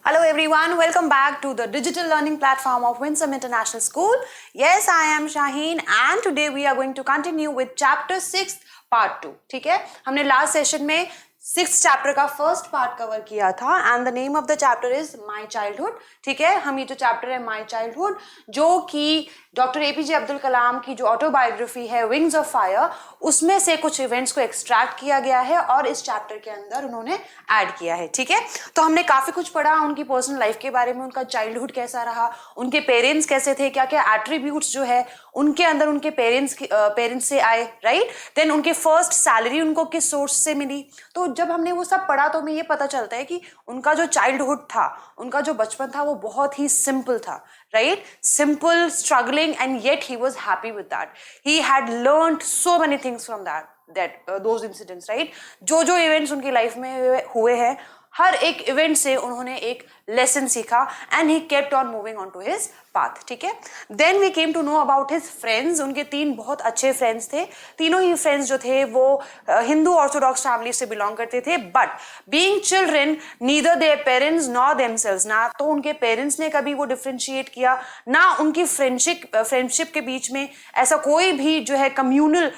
Hello everyone, welcome back to the digital learning platform of Winsome International School. Yes, I am Shaheen and today we are going to continue with chapter 6 part 2. ठीक है, हमने last session में 6th chapter का first part cover किया था and the name of the chapter is my childhood. ठीक है, हम ये जो चैप्टर है माई चाइल्डहुड जो कि डॉक्टर एपीजे अब्दुल कलाम की जो ऑटोबायोग्राफी है विंग्स ऑफ फायर उसमें से कुछ इवेंट्स को एक्सट्रैक्ट किया गया है और इस चैप्टर के अंदर उन्होंने ऐड किया है. ठीक है, तो हमने काफी कुछ पढ़ा उनकी पर्सनल लाइफ के बारे में, उनका चाइल्डहुड कैसा रहा, उनके पेरेंट्स कैसे थे, क्या क्या एट्रीब्यूट्स जो है उनके अंदर उनके पेरेंट्स से आए, राइट. देन उनके फर्स्ट सैलरी उनको किस सोर्स से मिली. तो जब हमने वो सब पढ़ा तो हमें ये पता चलता है कि उनका जो चाइल्डहुड था, उनका जो बचपन था वो बहुत ही सिंपल था, right? Simple, struggling, and yet he was happy with that. He had learned so many things from those incidents, right? जो events उनकी लाइफ में हुए हैं, हर एक इवेंट से उन्होंने एक लेसन सीखा and he kept on moving on to his path. ठीक है, then we came to know about his friends. उनके 3 बहुत अच्छे फ्रेंड्स थे. तीनों ही फ्रेंड्स जो थे वो हिंदू ऑर्थोडॉक्स फैमिली से बिलोंग करते थे, but being children neither their parents nor themselves, ना तो उनके पेरेंट्स ने कभी वो डिफरेंशिएट किया, ना उनकी फ्रेंडशिप के बीच में ऐसा कोई भी जो है कम्युनल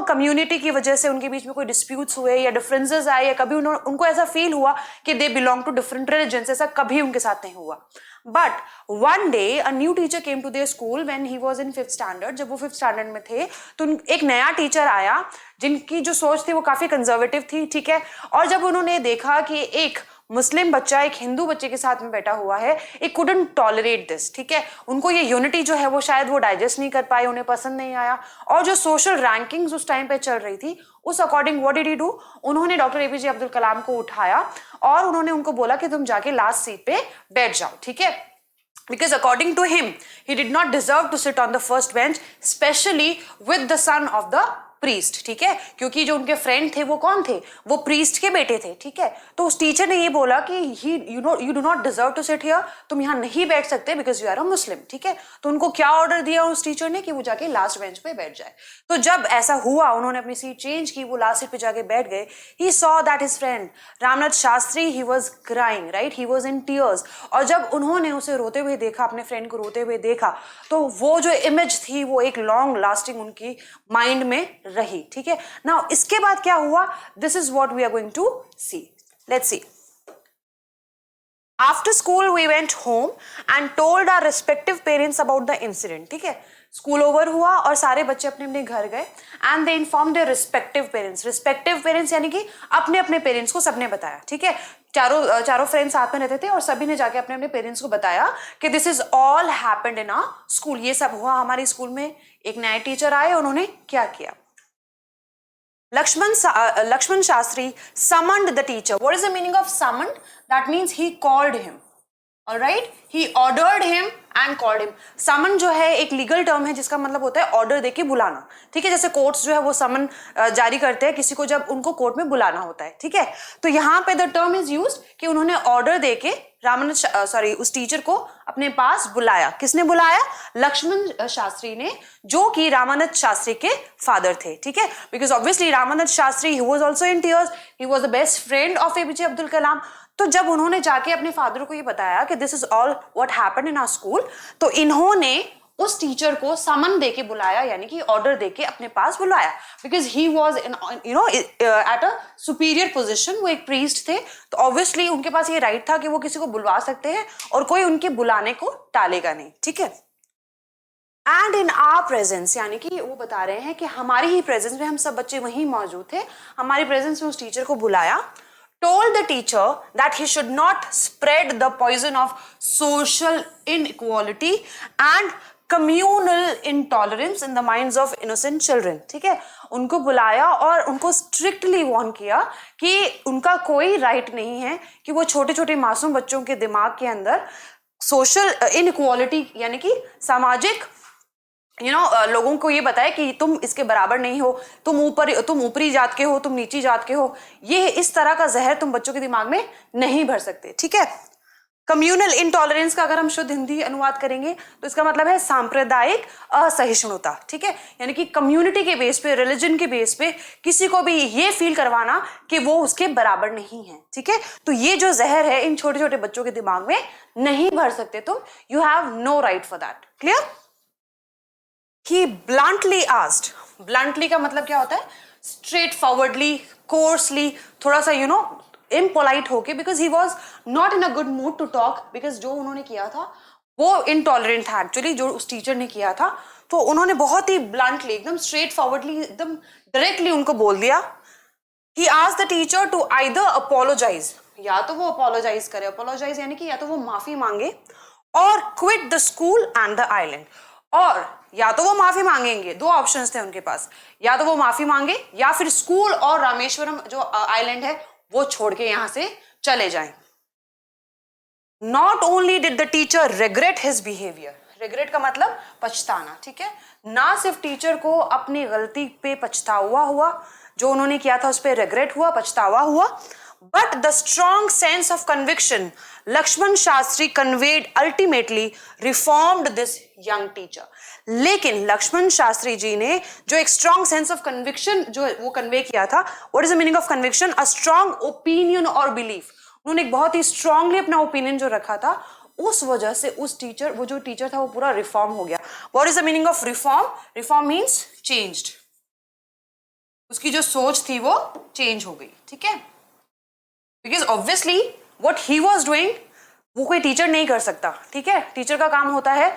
कम्युनिटी की वजह से उनके बीच में कोई डिस्प्यूट्स हुए या डिफरेंसेस आए या कभी उनको ऐसा फील हुआ कि they belong to different religions. ऐसा कभी उनके साथ नहीं हुआ. But one day a new teacher came to their school when he was in 5th standard. जब वो 5th स्टैंडर्ड में थे तो एक नया टीचर आया जिनकी जो सोच थी वो काफी कंजर्वेटिव थी. ठीक है, और जब उन्होंने देखा कि एक मुस्लिम बच्चा एक हिंदू बच्चे के साथ में बैठा हुआ है, इट कुडंट टॉलरेट दिस. ठीक है, उनको ये यूनिटी जो है वो शायद वो डाइजेस्ट नहीं कर पाए, उन्हें पसंद नहीं आया. और जो सोशल रैंकिंग्स उस टाइम पे चल रही थी उस according what did he do, उन्होंने डॉक्टर एपीजे अब्दुल कलाम को उठाया और उन्होंने उनको बोला कि तुम जाके लास्ट सीट पे बैठ जाओ. ठीक है, because according to him he did not deserve to sit on the first bench, especially with the son of the priest. ठीक है, क्योंकि जो उनके फ्रेंड थे वो कौन थे, वो प्रीस्ट के बेटे थे. ठीक है, तो उस टीचर ने ये बोला कि you do not deserve to sit here, तुम यहाँ नहीं बैठ सकते because you are a Muslim. ठीक है, तो उनको क्या ऑर्डर दिया उस टीचर ने कि वो जाके लास्ट बेंच पे बैठ जाए. तो जब ऐसा हुआ उन्होंने अपनी सीट चेंज की, वो लास्ट सीट पे जाके बैठ गए. He saw that his friend Ramnath Shastri, he was crying, right, he was in tears. और जब उन्होंने उसे रोते हुए देखा, अपने फ्रेंड को रोते हुए देखा, तो वो जो इमेज थी वो एक लॉन्ग लास्टिंग उनकी माइंड में रही. ठीक है, नाउ इसके बाद क्या हुआ, this is what we are going to see. Let's see. After school we went home and told our respective parents about the incident. ठीक है, स्कूल ओवर हुआ और सारे बच्चे अपने अपने घर गए and they inform their respective parents. Respective parents यानी कि अपने अपने पेरेंट्स को सबने बताया. ठीक है, चारों फ्रेंड्स साथ में रहते थे और सभी ने जाके अपने अपने पेरेंट्स को बताया कि this is all happened in our school. ये सब हुआ हमारे स्कूल में. एक नए टीचर आए, उन्होंने क्या किया. Lakshman Shastri summoned the teacher. What is the meaning of summoned? That means he called him. All right? He ordered him and called him. Summon जो है एक लीगल टर्म है जिसका मतलब होता है ऑर्डर देके बुलाना. ठीक है, जैसे कोर्ट्स जो है वो समन जारी करते हैं किसी को जब उनको कोर्ट में बुलाना होता है. ठीक है, तो यहाँ पे द टर्म इज यूज्ड कि उन्होंने ऑर्डर देके उस टीचर को अपने पास बुलाया. किसने बुलाया? लक्ष्मण शास्त्री ने, जो कि रामानंद शास्त्री के फादर थे. ठीक है, because obviously Ramanand Shastri he was also in tears, he was the best friend of APJ Abdul Kalam. तो जब उन्होंने जाके अपने फादर को ये बताया कि this is all what happened in our school, तो इन्होंने उस टीचर को समन देके बुलाया, यानी कि ऑर्डर देके अपने पास बुलाया. Because he was at a superior position, वो एक प्रीस्ट थे, तो ऑब्वियसली उनके पास ये राइट था कि वो किसी को बुलवा सकते हैं और कोई उनके बुलाने को टालेगा नहीं. ठीक है, एंड इन आवर प्रेजेंस, यानी कि वो बता रहे हैं कि हमारी ही प्रेजेंस में हम सब बच्चे वहीं मौजूद थे, हमारी प्रेजेंस में उस टीचर को बुलाया. Told the teacher that he should not spread the poison of social inequality and communal intolerance in the minds of innocent children. ठीक है, उनको बुलाया और उनको स्ट्रिक्टली वार्न किया कि उनका कोई राइट नहीं है कि वो छोटे छोटे मासूम बच्चों के दिमाग के अंदर सोशल इनइक्वालिटी यानी कि सामाजिक लोगों को ये बताए कि तुम इसके बराबर नहीं हो, तुम ऊपरी जात के हो, तुम नीची जात के हो. ये इस तरह का जहर तुम बच्चों के दिमाग में नहीं भर सकते. ठीक है, कम्युनल इंटॉलरेंस का अगर हम शुद्ध हिंदी अनुवाद करेंगे तो इसका मतलब है सांप्रदायिक असहिष्णुता, ठीक है, यानी कि कम्युनिटी के बेस पे, रिलीजन के बेस पे किसी को भी ये फील करवाना कि वो उसके बराबर नहीं है, ठीक है। तो ये जो जहर है इन छोटे छोटे बच्चों के दिमाग में नहीं भर सकते तुम, you have no right for that, clear. He bluntly asked, bluntly का मतलब क्या होता है, स्ट्रेट फॉरवर्डली, कोर्सली, थोड़ा सा इम्पोलाइट होके, because he was not in a good mood to talk, because जो उन्होंने किया था वो इनटॉलरेंट था एक्चुअली, जो उस टीचर ने किया था। तो उन्होंने बहुत ही ब्लंटली, एकदम स्ट्रेट फॉरवर्डली, एकदम डायरेक्टली उनको बोल दिया। He asked the teacher to either apologise, या तो वो अपोलोजाइज करे, अपोलोजाइज यानी कि या तो वो माफी मांगे, और quit the school and the island, और या तो वो माफी मांगेंगे, दो ऑप्शंस थे उनके पास, या तो वो माफी मांगे या फिर स्कूल और रामेश्वरम जो आइलैंड है वो छोड़ के यहां से चले जाएं। Not only did the teacher regret his behaviour, regret का मतलब पछताना, ठीक है, ना सिर्फ टीचर को अपनी गलती पे पछतावा हुआ, जो उन्होंने किया था उस पर रिग्रेट हुआ, पछतावा हुआ, but the strong sense of conviction Lakshman Shastri conveyed ultimately reformed this young teacher. लेकिन लक्ष्मण शास्त्री जी ने जो एक स्ट्रॉन्ग सेंस ऑफ कन्विक्शन जो वो कन्वे किया था, what is the meaning of conviction, a strong opinion और बिलीफ, उन्होंने एक बहुत ही स्ट्रांगली अपना ओपिनियन जो रखा था, उस वजह से उस टीचर, वो जो टीचर था वो पूरा रिफॉर्म हो गया। What is the meaning of reform, reform means changed, उसकी जो सोच थी वो चेंज हो गई, ठीक है, because obviously what he was doing वो कोई टीचर नहीं कर सकता, ठीक है, टीचर का काम होता है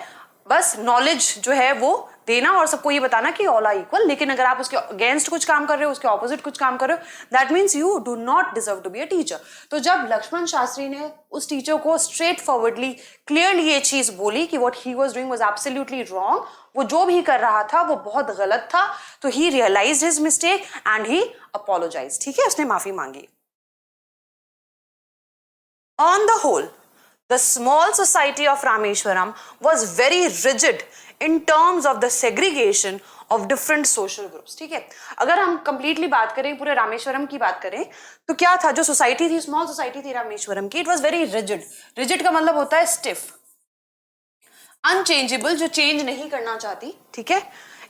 बस नॉलेज जो है वो देना और सबको ये बताना कि ऑल आर इक्वल, लेकिन अगर आप उसके अगेंस्ट कुछ काम कर रहे हो, उसके ऑपोजिट कुछ काम कर रहे हो, that means you do not deserve to be a teacher. तो जब लक्ष्मण शास्त्री ने उस टीचर को स्ट्रेट फॉरवर्डली क्लियरली ये चीज बोली कि what he was doing was absolutely wrong, वो जो भी कर रहा था वो बहुत गलत था, तो he realised his mistake and he apologised, ठीक है, उसने माफी मांगी। On the whole the small society of Rameshwaram was very rigid in terms of the segregation of different social groups, ठीक है। अगर हम कंप्लीटली बात करें, पूरे रामेश्वरम की बात करें, तो क्या था, जो सोसाइटी थी, स्मॉल सोसाइटी थी रामेश्वरम की, it was very rigid. Rigid का मतलब होता है स्टिफ, अनचेंजेबल, जो चेंज नहीं करना चाहती, ठीक है।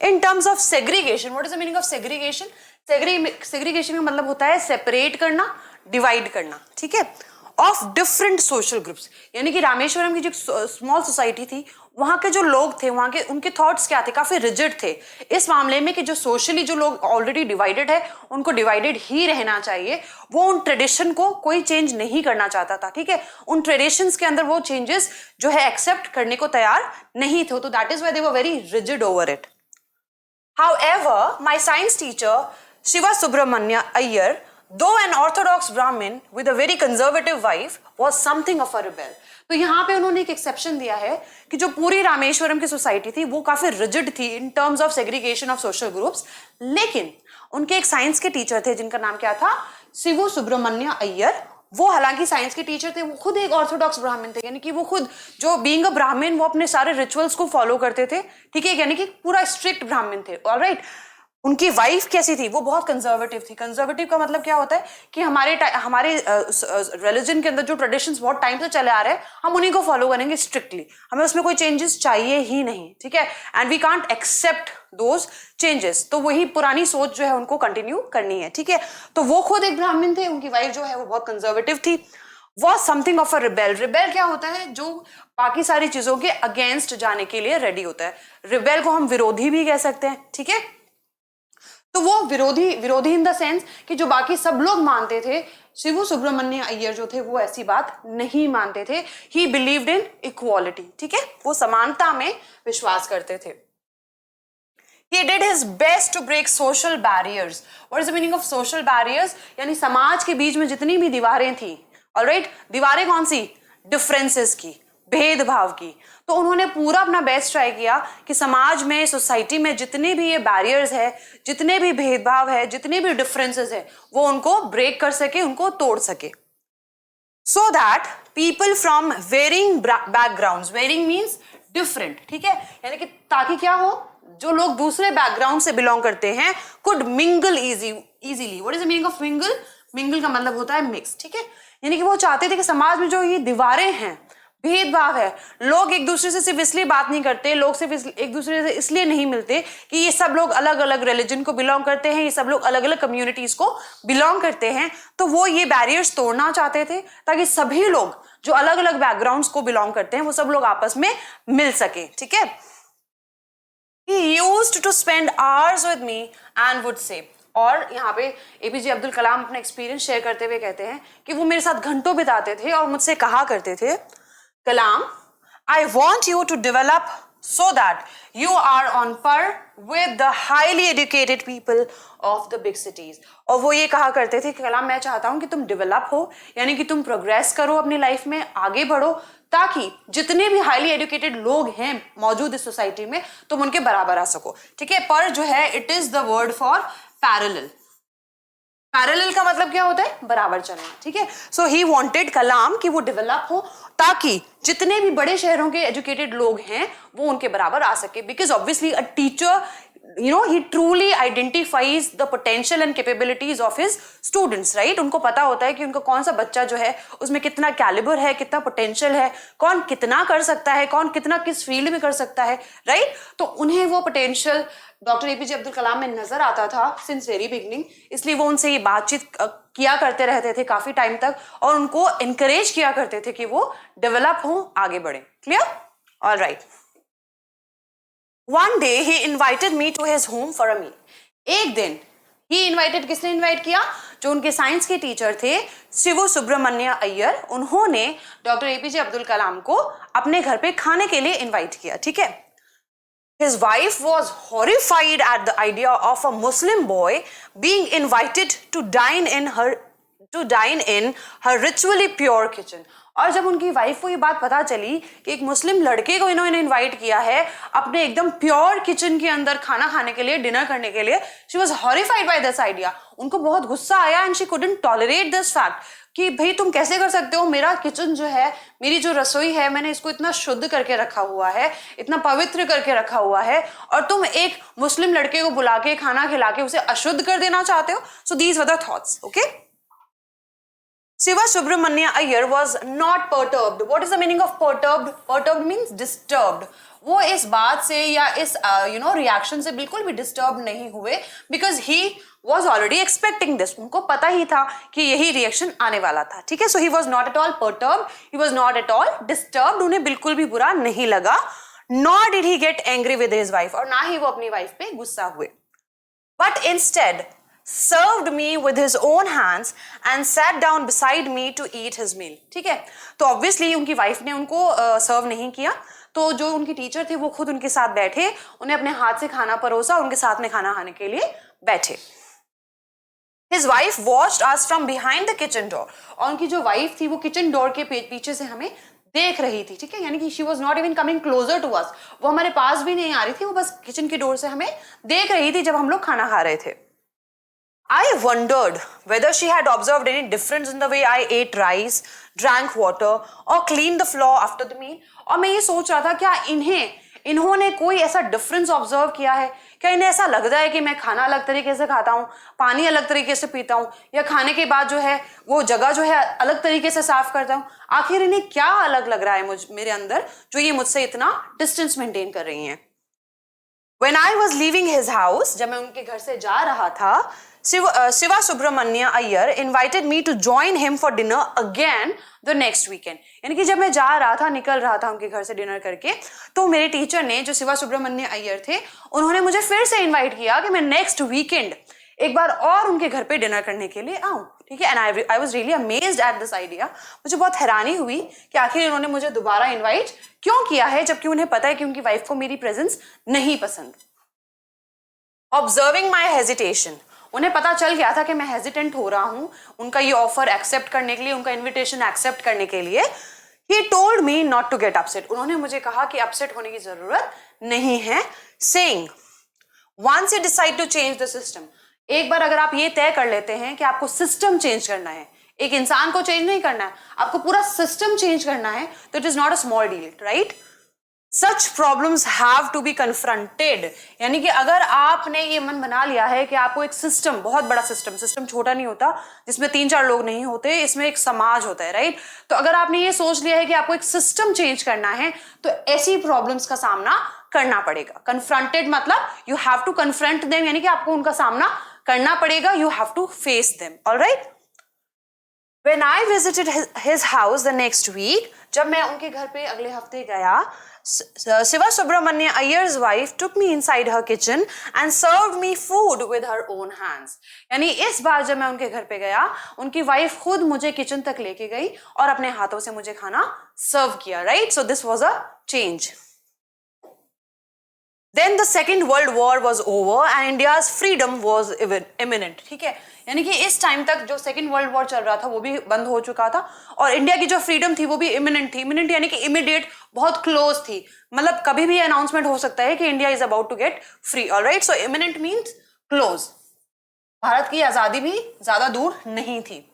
In terms of segregation, what is the meaning of segregation, segregation का मतलब होता है सेपरेट करना, डिवाइड करना, ठीक है, ऑफ डिफरेंट सोशल ग्रुप्स, यानी कि रामेश्वरम की जो स्मॉल सोसाइटी थी, वहां के जो लोग थे, वहां के उनके थॉट्स क्या थे, काफी रिजिड थे इस मामले में कि जो सोशली जो लोग ऑलरेडी डिवाइडेड है उनको डिवाइडेड ही रहना चाहिए, वो उन ट्रेडिशन को कोई चेंज नहीं करना चाहता था, ठीक है, उन ट्रेडिशंस के अंदर वो चेंजेस जो है एक्सेप्ट करने को तैयार नहीं थे, तो that is why they were very rigid over it. However my science teacher Shiva Subramania Iyer, though an orthodox Brahmin with a very conservative wife, was something of a rebel। तो यहाँ पे उन्होंने एक एक्सेप्शन दिया है कि जो पूरी रामेश्वरम की सोसाइटी थी वो काफी रिजिड थी in terms of segregation of social groups, लेकिन उनके एक साइंस के टीचर थे जिनका नाम क्या था, शिवु सुब्रमण्य अय्यर। वो हालांकि साइंस के टीचर थे, वो खुद एक ऑर्थोडॉक्स ब्राह्मण थे, यानी कि वो खुद जो बीइंग अ ब्राह्मण वो अपने सारे रिचुअल्स को फॉलो करते थे, ठीक है, यानी कि पूरा स्ट्रिक्ट ब्राह्मण थे, ऑलराइट। उनकी वाइफ कैसी थी, वो बहुत कंजर्वेटिव थी। कंजर्वेटिव का मतलब क्या होता है कि हमारे रिलीजन के अंदर जो ट्रेडिशंस बहुत टाइम से चले आ रहे हैं, हम उन्हीं को फॉलो करेंगे स्ट्रिक्टली, हमें उसमें कोई चेंजेस चाहिए ही नहीं, ठीक है, and we can't accept those changes, तो वही पुरानी सोच जो है उनको कंटिन्यू करनी है, ठीक है। तो वो खुद एक ब्राह्मण थे, उनकी वाइफ जो है वो बहुत कंजर्वेटिव थी, was something of a rebel. Rebel क्या होता है, जो बाकी सारी चीजों के अगेंस्ट जाने के लिए रेडी होता है। रिबेल को हम विरोधी भी कह सकते हैं, ठीक है। तो वो विरोधी इन द सेंस कि जो बाकी सब लोग मानते थे, शिवु सुब्रमण्य अय्यर जो थे वो ऐसी बात नहीं मानते थे। ही बिलीव्ड इन इक्वालिटी, ठीक है, वो समानता में विश्वास करते थे। He did his best to break social barriers. What is the meaning of social barriers? यानी समाज के बीच में जितनी भी दीवारें थी, ऑलराइट, दीवारें कौन सी, डिफरेंसेस की, भेदभाव की, तो उन्होंने पूरा अपना बेस्ट ट्राई किया कि समाज में, सोसाइटी में जितने भी ये बैरियर्स है, जितने भी भेदभाव है, जितने भी डिफरेंसेस है, वो उनको ब्रेक कर सके, उनको तोड़ सके, so that people from varying backgrounds, varying means different, ठीक है, यानी कि ताकि क्या हो, जो लोग दूसरे बैकग्राउंड से बिलोंग करते हैं could mingle easily. What is the meaning of mingle? Mingle का मतलब होता है मिक्स, ठीक है, यानी कि वो चाहते थे कि समाज में जो ये दीवारें हैं, भेदभाव है। लोग एक दूसरे से सिर्फ इसलिए बात नहीं करते, लोग सिर्फ एक दूसरे से इसलिए नहीं मिलते कि ये सब लोग अलग अलग रिलीजन को बिलोंग करते हैं, ये सब लोग अलग अलग कम्युनिटीज को बिलोंग करते हैं। तो वो ये बैरियर्स तोड़ना चाहते थे ताकि सभी लोग जो अलग अलग बैकग्राउंड्स को बिलोंग करते हैं वो सब लोग आपस में मिल सके। ठीक है। He used to spend hours with me and would say, और यहाँ पे एपीजे अब्दुल कलाम अपना एक्सपीरियंस शेयर करते हुए कहते हैं कि वो मेरे साथ घंटों बिताते थे और मुझसे कहा करते थे, कलाम, I want you to develop so that you are on par with the highly educated people of the big cities। और वो ये कहा करते थे कि कलाम, मैं चाहता हूं कि तुम डेवलप हो, यानी कि तुम प्रोग्रेस करो अपनी लाइफ में, आगे बढ़ो, ताकि जितने भी हाईली एजुकेटेड लोग हैं मौजूद इस सोसाइटी में तुम उनके बराबर आ सको। ठीक है। पर जो है it is the word for parallel. Parallel का मतलब क्या होता है? बराबर चलना। ठीक है। सो ही वांटेड कलाम कि वो डेवलप हो ताकि जितने भी बड़े शहरों के एजुकेटेड लोग हैं वो उनके बराबर आ सके। Because obviously a teacher, you know, he truly identifies the potential and capabilities of his students, right? उनको पता होता है कि उनका कौन सा बच्चा जो है उसमें कितना कैलिबर है, कितना पोटेंशियल है, कौन कितना कर सकता है, कौन कितना किस फील्ड में कर सकता है, राइट? तो उन्हें वो पोटेंशियल डॉक्टर एपीजे अब्दुल कलाम में नजर आता था सिंस वेरी बिगनिंग, इसलिए वो उनसे ये बातचीत किया करते रहते थे काफी टाइम तक और उनको इनकरेज किया करते थे कि वो डेवलप हो, आगे बढ़े। Clear? Alright. One day he invited me to his home for a meal। एक दिन he invited, किसने इनवाइट किया? जो उनके साइंस के टीचर थे शिव सुब्रमण्य अय्यर, उन्होंने डॉक्टर एपीजे अब्दुल कलाम को अपने घर पे खाने के लिए इनवाइट किया। ठीक है। His wife was horrified at the idea of a Muslim boy being invited to dine in her ritually pure kitchen। और जब उनकी वाइफ को ये बात पता चली कि एक मुस्लिम लड़के को इन्होंने इनवाइट किया है अपने एकदम प्योर किचन के अंदर खाना खाने के लिए, डिनर करने के लिए, she was horrified by this idea. उनको बहुत गुस्सा आया and she couldn't tolerate this fact कि भाई तुम कैसे कर सकते हो, मेरा किचन जो है, मेरी जो रसोई है, मैंने इसको इतना शुद्ध करके रखा हुआ है, इतना पवित्र करके रखा हुआ है, और तुम एक मुस्लिम लड़के को बुला के खाना खिला के उसे अशुद्ध कर देना चाहते हो। So these were the thoughts. Okay. Shiva Subramanya Iyer was not perturbed। What is the meaning of perturbed? Perturbed means disturbed। वो इस बात से या इस रिएक्शन से बिल्कुल भी डिस्टर्ब नहीं हुए, because he was already expecting this. उनको पता ही था कि यही रिएक्शन आने वाला था। ठीक है। So he was not at all perturbed, he was not at all disturbed. उन्हें बिल्कुल भी बुरा नहीं लगा। Not did he get angry with his wife, और ना ही वो अपनी वाइफ पे गुस्सा हुए। But instead served me with his own hands and sat down beside me to eat his meal। ठीक है। तो ऑब्वियसली उनकी वाइफ ने उनको सर्व नहीं किया, तो जो उनके टीचर थे वो खुद उनके साथ बैठे, उन्हें अपने हाथ से खाना परोसा, उनके साथ में खाना खाने के लिए बैठे। His wife watched us from behind the kitchen door। और उनकी जो वाइफ थी वो किचन डोर के पीछे से हमें देख रही थी। ठीक है। यानी कि she was not even coming closer to us। वो हमारे पास भी नहीं आ रही थी, वो बस किचन की डोर से हमें देख रही थी जब हम लोग खाना खा रहे थे। I wondered whether she had observed any difference in the way I ate rice, drank water or cleaned the floor after the meal। और मैं ये सोच रहा था क्या इन्होंने कोई ऐसा डिफरेंस ऑब्जर्व किया है? क्या इन्हें ऐसा लगता है कि मैं खाना अलग तरीके से खाता हूँ, पानी अलग तरीके से पीता हूँ, या खाने के बाद जो है वो जगह जो है अलग तरीके से साफ करता हूँ? आखिर इन्हें क्या अलग लग रहा है मेरे अंदर जो ये मुझसे इतना डिस्टेंस मेंटेन कर रही हैं? When I was leaving his house, जब मैं उनके घर से जा रहा था, Shiva Subramanya Iyer invited me to join him for dinner again the next weekend। यानी कि जब मैं जा रहा था, निकल रहा था उनके घर से डिनर करके, तो मेरे टीचर ने, जो शिवा सुब्रमण्य अय्यर थे, उन्होंने मुझे फिर से इनवाइट किया कि मैं नेक्स्ट वीकेंड एक बार और उनके घर पे डिनर करने के लिए आऊं। ठीक है। And I was really amazed at this idea. मुझे बहुत हैरानी हुई कि आखिर इन्होंने मुझे दोबारा इन्वाइट क्यों किया है, जबकि उन्हें पता है कि उनकी वाइफ को मेरी प्रेजेंस नहीं पसंद। ऑब्जर्विंग माई हेजिटेशन, उन्हें पता चल गया था कि मैं हेजिटेंट हो रहा हूं उनका ये ऑफर एक्सेप्ट करने के लिए, उनका इन्विटेशन एक्सेप्ट करने के लिए। He told me not to get upset। उन्होंने मुझे कहा कि अपसेट होने की जरूरत नहीं है। Saying, once you decide to change the system, एक बार अगर आप ये तय कर लेते हैं कि आपको सिस्टम चेंज करना है, एक इंसान को चेंज नहीं करना है, आपको पूरा सिस्टम चेंज करना है, तो it is not a small deal, right? Such problems have to be confronted, यानी कि अगर आपने ये मन बना लिया है कि आपको एक सिस्टम, बहुत बड़ा सिस्टम छोटा नहीं होता जिसमें 3-4 लोग नहीं होते, इसमें एक समाज होता है, राइट। तो अगर आपने ये सोच लिया है कि आपको एक सिस्टम चेंज करना है तो ऐसी प्रॉब्लम्स का सामना करना पड़ेगा। कन्फ्रंटेड मतलब you have to confront them, यानी कि आपको उनका सामना करना पड़ेगा, you have to face them, alright. When I visited his house the next week, जब मैं उनके घर पे अगले हफ्ते गया, Siva Subramanya Iyer's wife took me inside her kitchen and served me food with her own hands. यानी इस बार जब मैं उनके घर पे गया, उनकी वाइफ खुद मुझे किचन तक लेके गई और अपने हाथों से मुझे खाना सर्व किया, right. So this was a change. Then the Second World War was over and India's freedom was imminent. ठीक है, यानी कि इस टाइम तक जो सेकेंड वर्ल्ड वॉर चल रहा था वो भी बंद हो चुका था और इंडिया की जो फ्रीडम थी वो भी इमिनेंट थी। इमिनेंट यानी कि इमीडिएट, बहुत क्लोज थी, मतलब कभी भी अनाउंसमेंट हो सकता है कि India is about to get free, alright. So imminent means close, Bharat की आजादी भी ज्यादा दूर नहीं थी।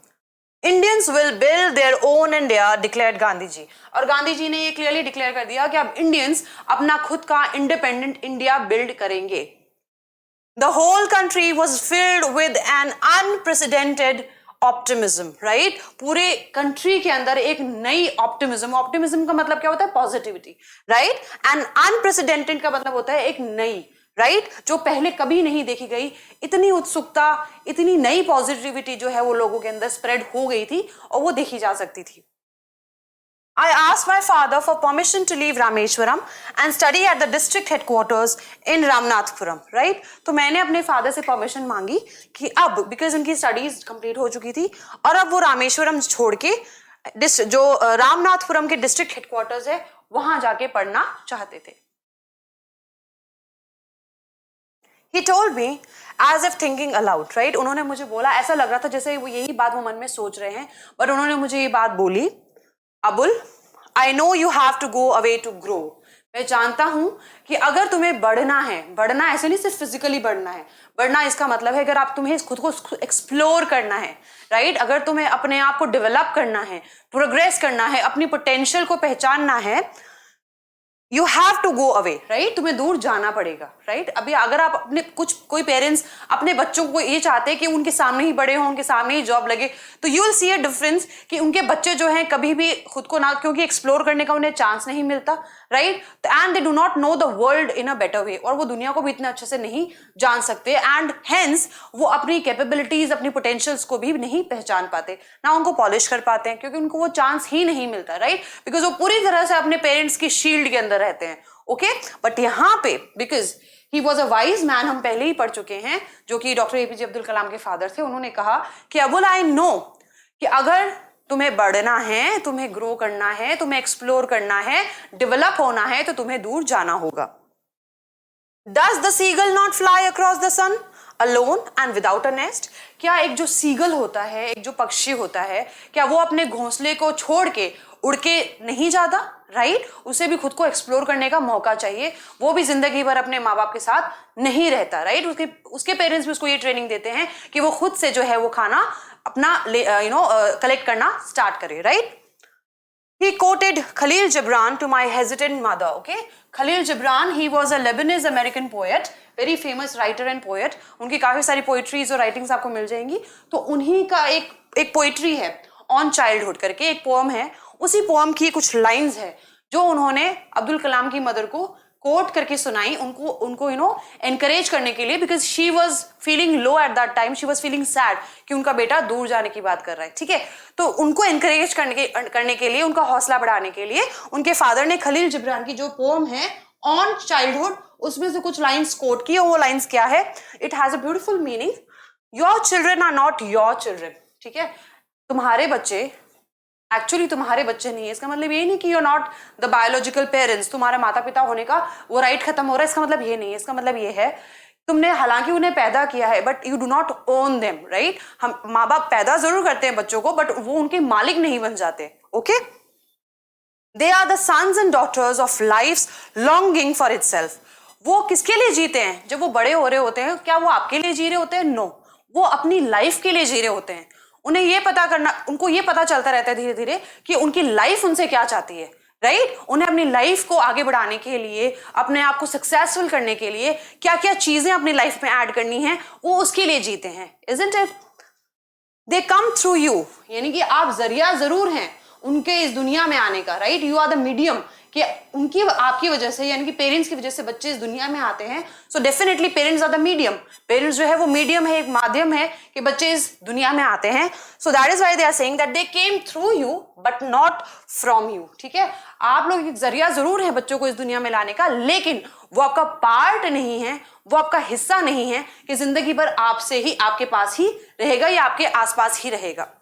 Indians will build their own India, declared Gandhi ji. और गांधी जी ने ये क्लियरली डिक्लेयर कर दिया कि अब इंडियंस अपना खुद का इंडिपेंडेंट इंडिया बिल्ड करेंगे। The whole country was filled with an unprecedented optimism, right? पूरे कंट्री के अंदर एक नई ऑप्टिमिज्म, ऑप्टिमिज्म का मतलब क्या होता है? Positivity, right. एंड अनप्रेसिडेंटेड का मतलब होता है एक नई, राइट, जो पहले कभी नहीं देखी गई। इतनी उत्सुकता, इतनी नई पॉजिटिविटी जो है वो लोगों के अंदर स्प्रेड हो गई थी और वो देखी जा सकती थी। I asked my father for permission to leave Rameshwaram and study at the district headquarters in Ramnathpuram, right? तो मैंने अपने फादर से परमिशन मांगी कि अब, बिकॉज उनकी स्टडीज कंप्लीट हो चुकी थी और अब वो रामेश्वरम छोड़ के जो रामनाथपुरम के डिस्ट्रिक्ट हेडक्वार्टर्स है वहां जाके पढ़ना चाहते थे। He told me as if thinking aloud, right? उन्होंने मुझे बोला, ऐसा लग रहा था जैसे वो यही बात वो मन में सोच रहे हैं, बट उन्होंने मुझे ये बात बोली, Abul, I know you have to go away to grow. मैं जानता हूं कि अगर तुम्हें बढ़ना है, बढ़ना ऐसे नहीं सिर्फ फिजिकली बढ़ना है, बढ़ना इसका मतलब है अगर आप तुम्हें खुद को एक्सप्लोर करना है, राइट, अगर तुम्हें अपने आप को डेवलप करना है, प्रोग्रेस करना है, अपनी पोटेंशियल को पहचानना है, you have to go away, right, तुम्हें दूर जाना पड़ेगा, राइट। अभी अगर आप अपने कोई पेरेंट्स अपने बच्चों को ये चाहते हैं कि उनके सामने ही बड़े हों, उनके सामने ही जॉब लगे, तो you will see a difference कि उनके बच्चे जो हैं कभी भी खुद को ना, क्योंकि एक्सप्लोर करने का उन्हें चांस नहीं मिलता, right, and they do not know the world in a better way, और वो दुनिया को भी इतने अच्छे से नहीं जान सकते, एंड हेंस वो अपनी कैपेबिलिटीज, अपनी पोटेंशियल्स को भी नहीं पहचान पाते, ना उनको पॉलिश कर पाते हैं, क्योंकि उनको वो चांस ही नहीं मिलता, राइट, बिकॉज वो पूरी तरह से अपने पेरेंट्स की शील्ड के अंदर रहते हैं, ओके। बट यहाँ पे because he was a wise man, हम पहले ही पढ़ चुके हैं, जो कि डॉक्टर एपीजे अब्दुल कलाम के फादर थे, उन्होंने कहा कि अबुल, आई नो कि अगर तुम्हें बढ़ना है, तुम्हें ग्रो करना है, तुम्हें एक्सप्लोर करना है, डेवलप होना है, तो तुम्हें दूर जाना होगा। Does the seagull not fly across the sun alone and without a nest? क्या एक जो सीगल होता है, एक जो पक्षी होता है, क्या वो अपने घोंसले को छोड़ के उड़ के नहीं जाता, राइट? उसे भी खुद को एक्सप्लोर करने का मौका चाहिए, वो भी जिंदगी भर अपने माँ बाप के साथ नहीं रहता, राइट? उसके पेरेंट्स भी उसको ये ट्रेनिंग देते हैं कि वो खुद से जो है वो खाना अपना कलेक्ट करना स्टार्ट करे, right? He quoted Khalil Gibran to my hesitant mother, okay? Khalil Gibran, he was a Lebanese American poet, very famous writer and poet. उनकी काफी सारी पोइट्रीज और राइटिंग्स आपको मिल जाएंगी। तो उन्हीं का एक पोइट्री है, ऑन चाइल्डहुड करके एक पोएम है, उसी पोएम की कुछ लाइंस है जो उन्होंने अब्दुल कलाम की मदर को कोट करके सुनाई, उनको एनकरेज करने के लिए, because she was feeling low at that time, she was feeling sad कि उनका बेटा दूर जाने की बात कर रहा है, ठीक है? तो उनको एनकरेज करने के लिए, उनका हौसला बढ़ाने के लिए उनके फादर ने खलील जिब्रान की जो पोएम है ऑन चाइल्डहुड, उसमें से कुछ लाइन्स कोट की, और वो लाइन्स क्या है? It has a beautiful meaning, your children are not your children, ठीक है? तुम्हारे बच्चे एक्चुअली तुम्हारे बच्चे नहीं है। इसका मतलब ये नहीं कि you are not the biological parents, तुम्हारा माता पिता होने का वो राइट खत्म हो रहा है, इसका मतलब ये नहीं है। इसका मतलब ये है तुमने हालांकि उन्हें पैदा किया है, but you do not own them, right? हम माँ बाप पैदा जरूर करते हैं बच्चों को, बट वो उनके मालिक नहीं बन जाते, okay? They are the sons and daughters of life's longing for itself. वो किसके लिए जीते हैं? जब वो बड़े हो रहे होते हैं, क्या वो आपके लिए जी रहे होते हैं? नो, वो अपनी लाइफ के लिए जी रहे होते हैं। उन्हें ये पता करना, उनको ये पता चलता रहता है धीरे धीरे कि उनकी लाइफ उनसे क्या चाहती है, राइट उन्हें अपनी लाइफ को आगे बढ़ाने के लिए, अपने आप को सक्सेसफुल करने के लिए क्या क्या चीजें अपनी लाइफ में ऐड करनी है, वो उसके लिए जीते हैं. Isn't it? They come through you, यानी कि आप जरिया जरूर हैं उनके इस दुनिया में आने का. Right, you are the medium, कि उनकी आपकी वजह से, यानी कि पेरेंट्स की वजह से बच्चे इस दुनिया में आते हैं. So definitely parents are the medium. Parents जो है वो मीडियम है, एक माध्यम है कि बच्चे इस दुनिया में आते हैं. So that is why they are saying that they came through you but not from you. ठीक है, आप लोग एक जरिया जरूर है बच्चों को इस दुनिया में लाने का, लेकिन वो आपका पार्ट नहीं है, वो आपका हिस्सा नहीं है कि जिंदगी भर आपसे ही, आपके पास ही रहेगा या आपके आसपास ही रहेगा.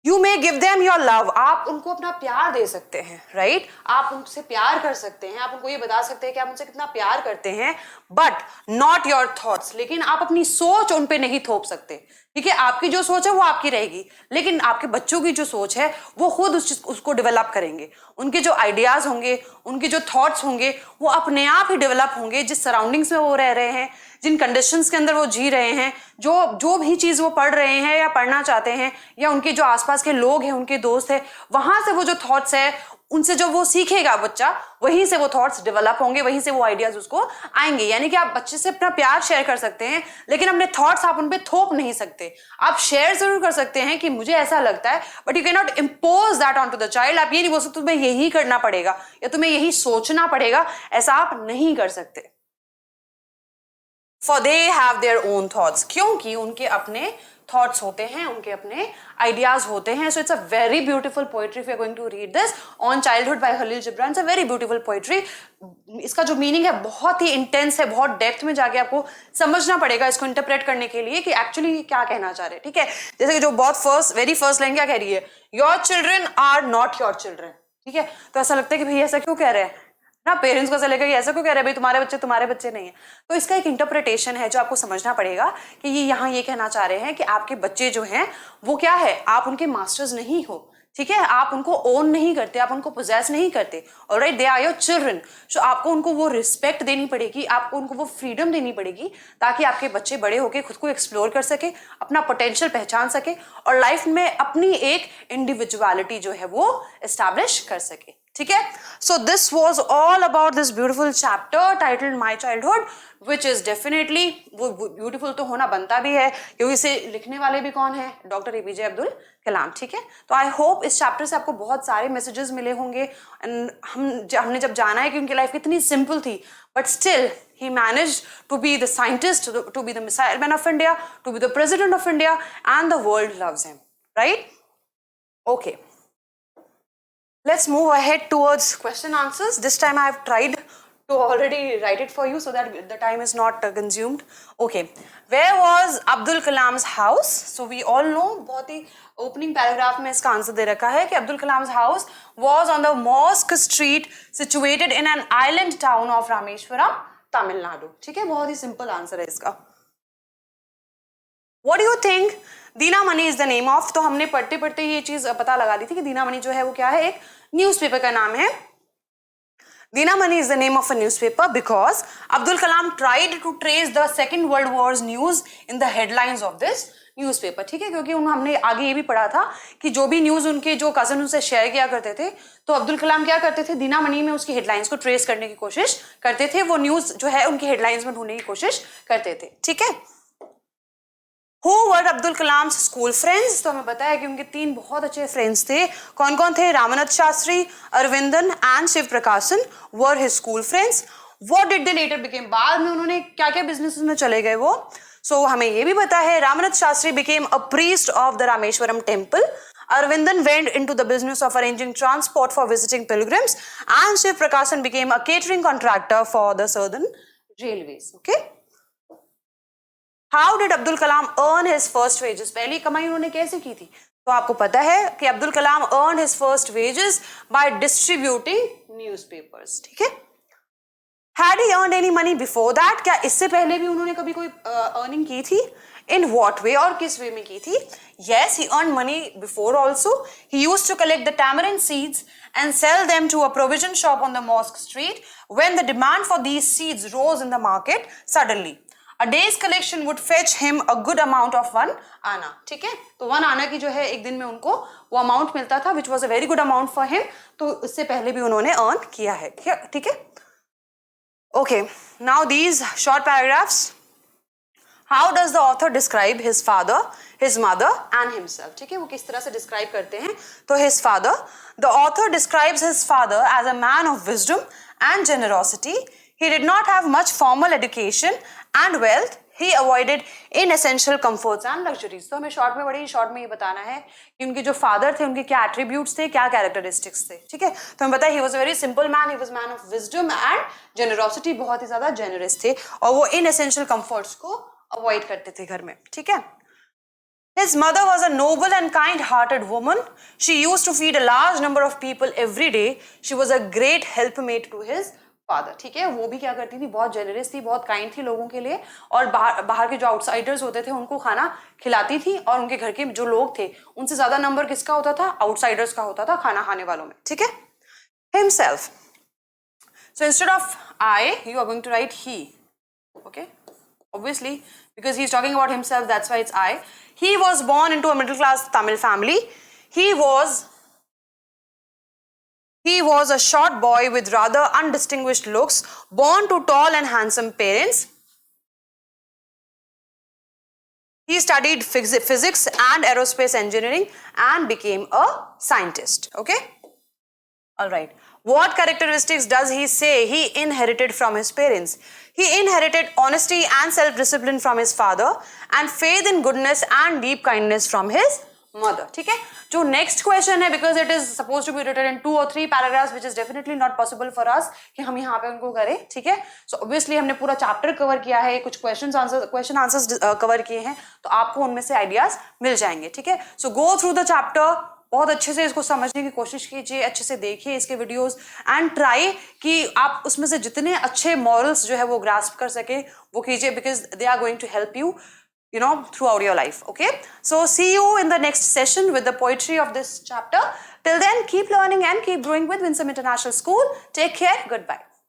You may give them your love. आप उनको अपना प्यार दे सकते हैं. राइट, आप उनसे प्यार कर सकते हैं, आप उनको ये बता सकते हैं कि आप उनसे कितना प्यार करते हैं, बट नॉट योर थॉट्स. लेकिन आप अपनी सोच उन पे नहीं थोप सकते. ठीक है, आपकी जो सोच है वो आपकी रहेगी, लेकिन आपके बच्चों की जो सोच है वो खुद उसको डेवलप करेंगे. उनके जो आइडियाज होंगे, उनके जो थॉट्स होंगे, वो अपने आप ही डेवलप होंगे जिस सराउंडिंग्स में वो रह रहे हैं, जिन कंडीशंस के अंदर वो जी रहे हैं, जो भी चीज वो पढ़ रहे हैं या पढ़ना चाहते हैं, या उनके जो आसपास के लोग हैं, उनके दोस्त हैं, वहां से वो जो थॉट्स है, उनसे जो वो सीखेगा बच्चा, वहीं से वो थॉट्स डेवलप होंगे, वहीं से वो आइडियाज उसको आएंगे. यानी कि आप बच्चे से अपना प्यार शेयर कर सकते हैं, लेकिन अपने थॉट्स आप उन पे थोप नहीं सकते. आप शेयर जरूर कर सकते हैं कि मुझे ऐसा लगता है, but you can not impose that on to the child. आप ये नहीं बोल सकते तुम्हें यही करना पड़ेगा या तुम्हें यही सोचना पड़ेगा, ऐसा आप नहीं कर सकते. For they have their own thoughts, क्योंकि उनके अपने थॉट्स होते हैं, उनके अपने आइडियाज होते हैं. So it's a very beautiful poetry. We are going to read this on childhood by Khalil Gibran. It's a very beautiful poetry. इसका जो मीनिंग है बहुत ही इंटेंस है, बहुत डेप्थ में जाके आपको समझना पड़ेगा इसको इंटरप्रेट करने के लिए कि एक्चुअली क्या कहना चाह रहे हैं. ठीक है, जैसे कि जो बहुत वेरी फर्स्ट लाइन क्या कह रही है, your children are not your children. ठीक है, तो ऐसा लगता है कि भाई ऐसा क्यों कह रहे हैं ना, पेरेंट्स को ऐसा लगेगा कि ऐसा क्यों कह रहे हैं भाई तुम्हारे बच्चे नहीं है. तो इसका एक इंटरप्रिटेशन है जो आपको समझना पड़ेगा कि ये यहाँ ये कहना चाह रहे हैं कि आपके बच्चे जो हैं वो क्या है, आप उनके मास्टर्स नहीं हो. ठीक है, आप उनको ओन नहीं करते, आप उनको पोजेस नहीं करते. Alright, they are your children. So आपको उनको वो रिस्पेक्ट देनी पड़ेगी, आपको उनको वो फ्रीडम देनी पड़ेगी, ताकि आपके बच्चे बड़े होकर खुद को एक्सप्लोर कर सके, अपना पोटेंशियल पहचान सके और लाइफ में अपनी एक इंडिविजुअलिटी जो है वो एस्टैब्लिश कर सके. ठीक है, so this was all about this beautiful chapter titled my childhood, which is definitely, वो ब्यूटीफुल तो होना बनता भी है क्योंकि इसे लिखने वाले भी कौन है, डॉक्टर एपीजे अब्दुल कलाम. ठीक है, तो आई होप इस चैप्टर से आपको बहुत सारे मैसेजेस मिले होंगे. एंड हमने जब जाना है कि उनकी लाइफ कितनी सिंपल थी, but still he managed to be the scientist, to be the missile man of India, to be the president of India, and the world loves him. Right? Okay. Let's move ahead towards question answers. This time I have tried to already write it for you so that the time is not consumed. Okay. Where was Abdul Kalam's house? So we all know, बहुत ही opening paragraph में इसका answer दे रखा है कि Abdul Kalam's house was on the Mosque Street, situated in an island town of Rameshwaram, Tamil Nadu. ठीक है, बहुत ही simple answer है इसका. What do you think? Dina money is the name of. तो हमने पढ़ते पढ़ते ये चीज पता लगा दी थी कि दीना मनी जो है वो क्या है, एक न्यूज़पेपर का नाम है. Dinamani is the name of a newspaper because Abdul Kalam tried to trace the second world war's news in the headlines of this newspaper. ठीक है, क्योंकि हमने आगे ये भी पढ़ा था कि जो भी न्यूज उनके जो कजन उनसे शेयर किया करते थे, तो अब्दुल कलाम क्या करते थे, दीना मनी में उसकी हेडलाइंस को ट्रेस करने की कोशिश करते थे, वो न्यूज जो है उनकी हेडलाइंस में ढूंढने की कोशिश करते थे. ठीक है, Who were Abdul Kalam school friends? तो हमें बताया कि उनके 3 बहुत अच्छे फ्रेंड्स थे. कौन कौन थे? रामानाथ शास्त्री, अरविंदन एंड शिव प्रकाशन वर his school friends. What did they later became? बाद में उन्होंने क्या क्या बिजनेस में चले गए वो. सो हमें ये भी पता है Ramanath Shastri became a priest of the Rameshwaram temple. Arvindan went into the business of arranging transport for visiting pilgrims, and Shiv Prakashan became a catering contractor for the Southern Railways. Okay. How did Abdul Kalam earn his first wages? पहली कमाई उन्होंने कैसे की थी? तो आपको पता है कि Abdul Kalam earned his first wages by distributing newspapers. ठीक है? Had he earned any money before that? क्या इससे पहले भी उन्होंने कभी कोई अर्निंग की थी? In what way और किस वे में की थी? Yes, he earned money before also. He used to collect the tamarind seeds and sell them to a provision shop on the Mosque Street when the demand for these seeds rose in the market suddenly. A day's collection would fetch him a good amount of 1 आना. ठीक है, तो 1 आना की जो है एक दिन में उनको वो अमाउंट मिलता था, which was a very good amount for him. तो इससे पहले भी उन्होंने अर्न किया है. ठीक है. Okay, now these short paragraphs. How does the author describe his father, his mother and himself? ठीक है, वो किस तरह से describe करते हैं? तो his father, the author describes his father as a man of wisdom and generosity. He did not have much formal education and wealth. He avoided inessential comforts and luxuries. तो हमें शॉर्ट में बड़ी short में ये बताना है कि उनके जो फादर थे उनके क्या एट्रीब्यूट्स थे, क्या कैरेक्टरिस्टिक्स थे. ठीक है, तो हमें बताया he was a very simple man, he was man of wisdom and generosity, बहुत ही ज्यादा generous थे और वो inessential comforts को अवॉइड करते थे घर में. ठीक है. His mother was a noble and kind-hearted woman. She used to feed a large number of people every day. She was a great helpmate to his father. ठीक है, वो भी क्या करती थी, बहुत जेनरस थी, बहुत काइंड थी लोगों के लिए और बाहर के जो आउटसाइडर्स होते थे उनको खाना खिलाती थी और उनके घर के जो लोग थे उनसे ज्यादा नंबर किसका होता था, आउटसाइडर्स का होता था खाना खाने वालों में. ठीक है. Himself. So instead of I, you are going to write he. Okay. Obviously, because he is talking about himself, that's why it's I. He was born into a middle-class Tamil family. He was a short boy with rather undistinguished looks, born to tall and handsome parents. He studied physics and aerospace engineering and became a scientist. Okay? All right. What characteristics does he say he inherited from his parents? He inherited honesty and self-discipline from his father and faith in goodness and deep kindness from his mother. ठीक है, जो next question है, because it is supposed to be written in 2 or 3 paragraphs, which is definitely not possible for us कि हम यहाँ पे उनको करें. ठीक है, so obviously हमने पूरा chapter cover किया है, कुछ question answers cover किए हैं, तो आपको उनमें से ideas मिल जाएंगे. ठीक है, so go through the chapter, बहुत अच्छे से इसको समझने की कोशिश कीजिए, अच्छे से देखिए इसके वीडियोस एंड ट्राई कि आप उसमें से जितने अच्छे मॉरल्स जो है वो ग्रास्प कर सके वो कीजिए, because they are going to help you throughout your life. Okay, so see you in the next session with the poetry of this chapter. Till then, keep learning and keep growing with Winsome International School. Take care. Goodbye.